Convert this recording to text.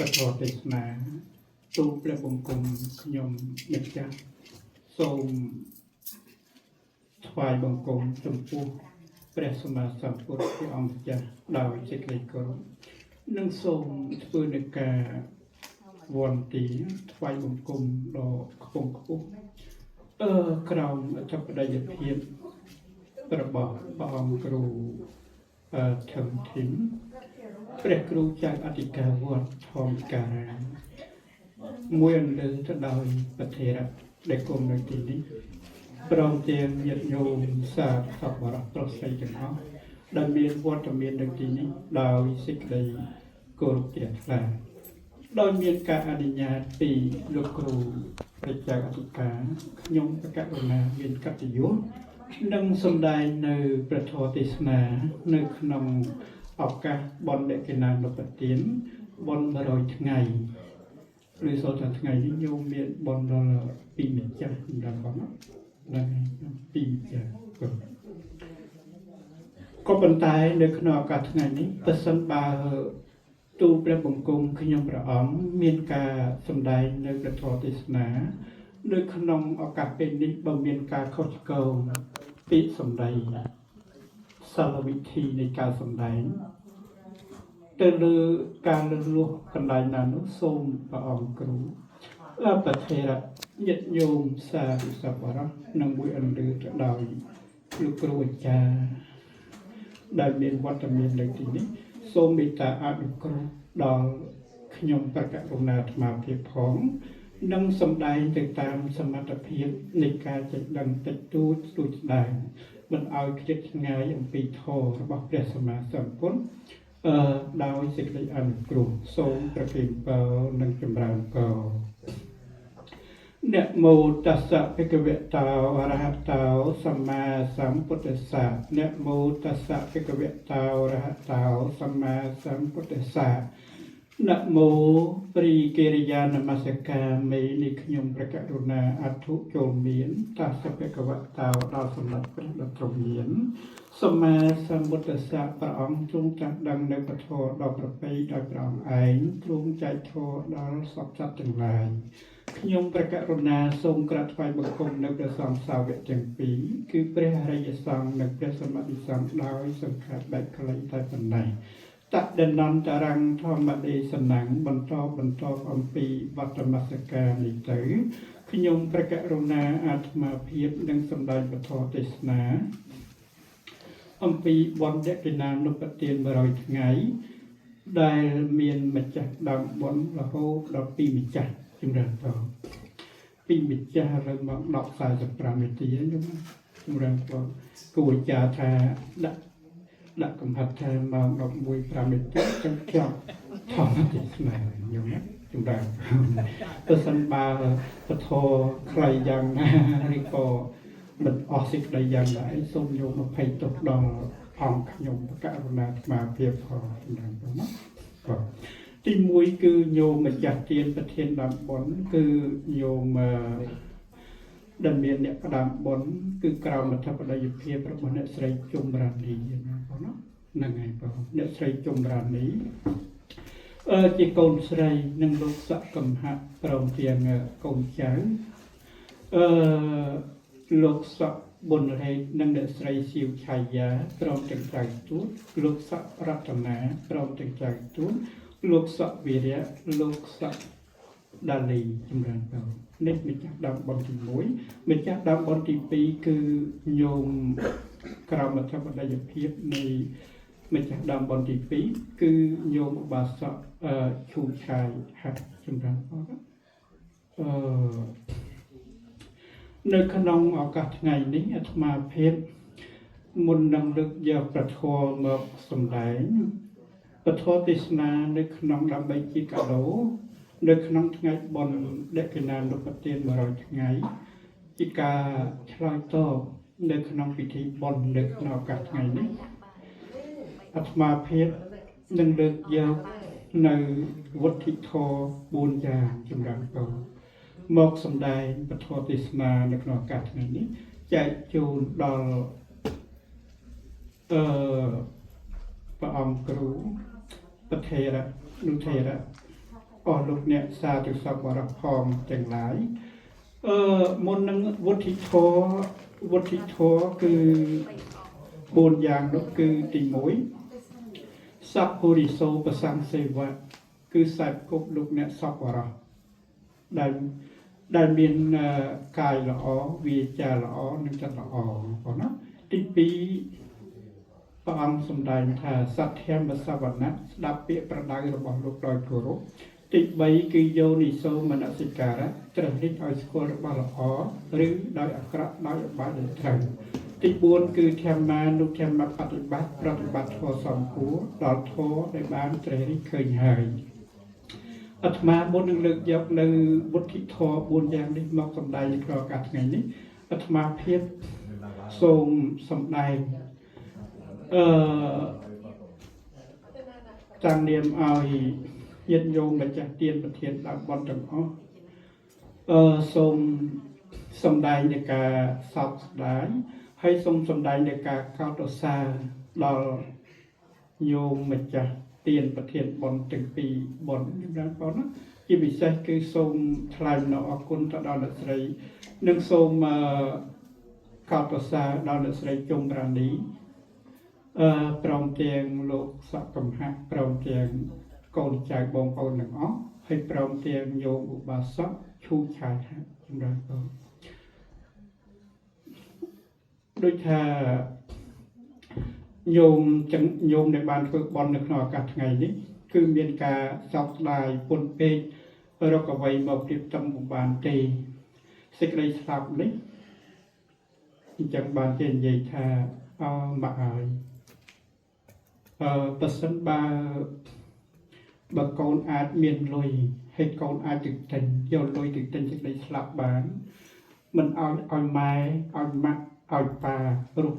ប្រធមទេសនាទូលព្រះបង្គំខ្ញុំម្ចាស់សូមថ្វាយបង្គំចំពោះព្រះសម្មាសម្ពុទ្ធព្រះអង្គម្ចាស់ដោយសេចក្តីគោរពនិងសូមធ្វើនៅការវន្ទាថ្វាយបង្គំដ៏ខ្ពង់ខ្ពស់ក្រោមអធិបតីភាពរបស់ព្រះអង្គគ្រូធំធីមព្រះគ្រូចៅអធិការវត្តធម្មការ៉ាមួយអន្លើទៅដោយប្រធេរៈដែលគង់នៅទីនេះព្រមទាំងញាតិញោមសាធុបរិសប្រុសស្រីទាំងអស់ដែលមានវត្តមាននៅទីនេះដោយសេចក្តីគោរពជ្រះថ្លាដោយមានការអនុញ្ញាតពីលោកគ្រូព្រះចៅអធិការខ្ញុំប្រកាសណាមានកតញ្ញូនិងសម្ដែងនៅព្រះធម៌ទេសនានៅក្នុងឱកាសបុណ្យដេកេណានុបទានបុណ្យ100ថ្ងៃឬសូត្រថ្ងៃនេះញោមមានបុណ្យដល់2ម្ចាស់ដល់បងណា2ម្ចាស់ក៏ប៉ុន្តែនៅក្នុងឱកាសថ្ងៃនេះប្រសិនបើទូលព្រះបង្គំខ្ញុំព្រះអង្គមានការសម្ដែងនៅព្រះធម៌ទេសនានៅក្នុងឱកាសពេលនេះបើមានការខុសឆ្គងពីសម្ដីសិលវិធីនៃការសម្ដែងទៅលើការលឺលួសកន្លែងណានោះសូមព្រះអង្គគ្រូប្រធេរៈញាតិញោមសាធុសប្បុរសនិងមួយអន្លើទៅដោយលោកគ្រូអាចារ្យដែលមានវត្តមាននៅទីនេះសូមមេត្តាអនុគ្រោះដល់ខ្ញុំប្រកាសរុណាអាត្មាភាពផងនិងសម្ដែងទៅតាមសមត្ថភាពនៃការចេះដឹងតិចតួចស្ដែងមិនឲ្យឃ្លាតឆ្ងាយអំពីធម៌របស់ព្រះសម្មាសម្ពុទ្ធដោយសេចក្តីអនុគ្រោះសូមប្រគេនពរនិងចម្រើនពរนะโมตัสสะภะคะวะโตอะระหะโตสัมมาสัมพุทธัสสะนะโมตัสสะภะคะวะโตอะระหะโตสัมมาสัมพุทธัสสะนะโมปរីកិរិយានមស្ការមេនេះខ្ញុំប្រកាសរុណាអធុចូលមានតាសភគវតោដល់សម្រាប់ព្រះដ៏ទ្រង់មានសម្មាសម្ពុទ្ធសាសនាព្រះអង្គទ្រង់ត្រាស់ដឹងនៅពធដ៏ប្រពៃដោយព្រះអង្គឯងទ្រង់ចែកធម៌ដល់សព្វសត្វទាំងឡាយខ្ញុំប្រកាសរុណាសូមក្រាបថ្វាយបង្គំនៅព្រះសង្ឃសាវកទាំងពីរគឺព្រះអរិយសង្ឃនិងព្រះសម្មាសម្ពុទ្ធដោយសង្ឃាបែបខ្លីតែប៉ុណ្ណេះតដនន្តរង្គធម្មទេសនាបន្តអំពីវត្តមស្ការនេះទៅខ្ញុំប្រកាសរុណាអាត្មាភាពនិងសម្ដែងពធទេសនាអំពីបុណ្យដេកេណានុបទាន100ថ្ងៃដែលមានម្ចាស់ដើមបុណ្យរហូតដល់2ម្ចាស់ចម្រើនពរ2ម្ចាស់រើមក10:45នាទីខ្ញុំចម្រើនពរគួរចាថាដាក់កំហិតថាម៉ោង11:05នាទីចឹងចាប់ធម្មទេសនាខ្ញុំណាចម្រើនបើសិនបើពធខ្លីយ៉ាងណាឬក៏មិនអស់សេចក្តីយ៉ាងណាសូមយក20ទុកដល់អង្គខ្ញុំករុណាអាត្មាភាពផងចម្រើនពរណាបាទទី1គឺញោមម្ចាស់ទានប្រធានដើមបុណ្យគឺញោមដែលមានអ្នកផ្ដាំបុណ្យគឺក្រោមអធិបតីភាពរបស់អ្នកស្រីជុំរានីណាបងណាហ្នឹងហើយបងអ្នកស្រីជុំរានីជាកូនស្រីនិងលោកសកំហៈព្រមទាំងកូនចៅលោកសប៊ុនរេតនិងអ្នកស្រីសៀវឆៃយ៉ាព្រមទាំងចៅទួតលោកសរតនាព្រមទាំងចៅទួតលោកសវិរៈលោកសដាលីចម្រើនពរនេះម្ចាស់ដើមបុណ្យទី1ម្ចាស់ដើមបុណ្យទី2គឺញោមក្រមអធិបតីភាពនៃម្ចាស់ដើមបុណ្យទី2គឺញោមឧបាសកឈូឆាយហាត់ចម្រើនពរនៅក្នុងឱកាសថ្ងៃនេះអាត្មាភាពមុននឹងលើកយកប្រធមមកសម្ដែងពធទេសនានៅក្នុងដើម្បីជាកាដូនៅក្នុងថ្ងៃបុណ្យដេកេណានុបទាន100ថ្ងៃជាការឆ្លើយតបនៅក្នុងពិធីបុណ្យនៅក្នុងឱកាសថ្ងៃនេះអាត្មាភាពនឹងលើកយកនៅវត្ថុធម៌4យ៉ាងចម្រើនពរមកសម្ដែងពធទេសនានៅក្នុងឱកាសថ្ងៃនេះចែកជូនដល់ព្រះអង្គគ្រូប្រធេរៈនុធេរៈ អស់លោកអ្នកសាធុសពរផងទាំងឡាយមុននឹងវុទ្ធិធម៌គឺ4យ៉ាងនោះគឺទី1សព្វពុរិសោប្រសង្ឃសេវៈគឺខ្សែគប់លោកអ្នកសពរៈដែលមានកាយល្អវាចាល្អនិងចិត្តល្អបងណាទី2ព្រះអង្គសម្ដែងថាសត្យធម្មសវណៈស្ដាប់ពាក្យប្រដៅរបស់លោកដោយគោរពទី3គឺយោនិសូមនសិការៈត្រឹមរិទ្ធឲ្យស្គាល់របស់ល្អឬដោយអាក្រក់ដោយអបាយដែលត្រូវទី4គឺធម្មមានុធម្មបប្រតិបត្តិធម៌សំគួរដល់ធម៌ដែលបានត្រេះរិះឃើញហើយអាត្មាមុននឹងលើកយកនៅវុទ្ធិធម៌4យ៉ាងនេះមកសម្ដែងក្នុងឱកាសថ្ងៃនេះអាត្មាភាពសូមសម្ដែងតាំងនាមឲ្យញាតិញោមម្ចាស់ទានប្រធានដើមបុណ្យទាំងអស់សូមសម្ដែងនៃការសោកស្ដាយហើយសូមសម្ដែងនៃការកោតសរសើរដល់ញោមម្ចាស់ទានប្រធានបុណ្យទាំងពីរបុណ្យនេះណាបងណាជាពិសេសគឺសូមថ្លែងនៅអរគុណទៅដល់អ្នកស្រីនិងសូមកោតសរសើរដល់អ្នកស្រីជុំរានីព្រមទាំងលោកសកកំហៈព្រមទាំងកូនចៅបងប្អូនទាំងអស់ហើយព្រមទាំងញោមឧបាសកឈូឆាយថាចម្រើនបងដូចថាញោមដែលបានធ្វើបន់នៅក្នុងឱកាសថ្ងៃនេះគឺមានការសោកស្ដាយពន់ពេករកអ្វីមកព្រៀបផ្ទឹមមិនបានទេសេចក្តីស្លាប់នេះអញ្ចឹងបានគេនិយាយថាមកហើយប្រសិនបើកូនអាចមានលុយហើយកូនអាចទៅទិញយកលុយទៅទិញសេចក្តីស្លាប់បានមិនឲ្យម៉ែឲ្យម៉ាក់ឲ្យប៉ារស់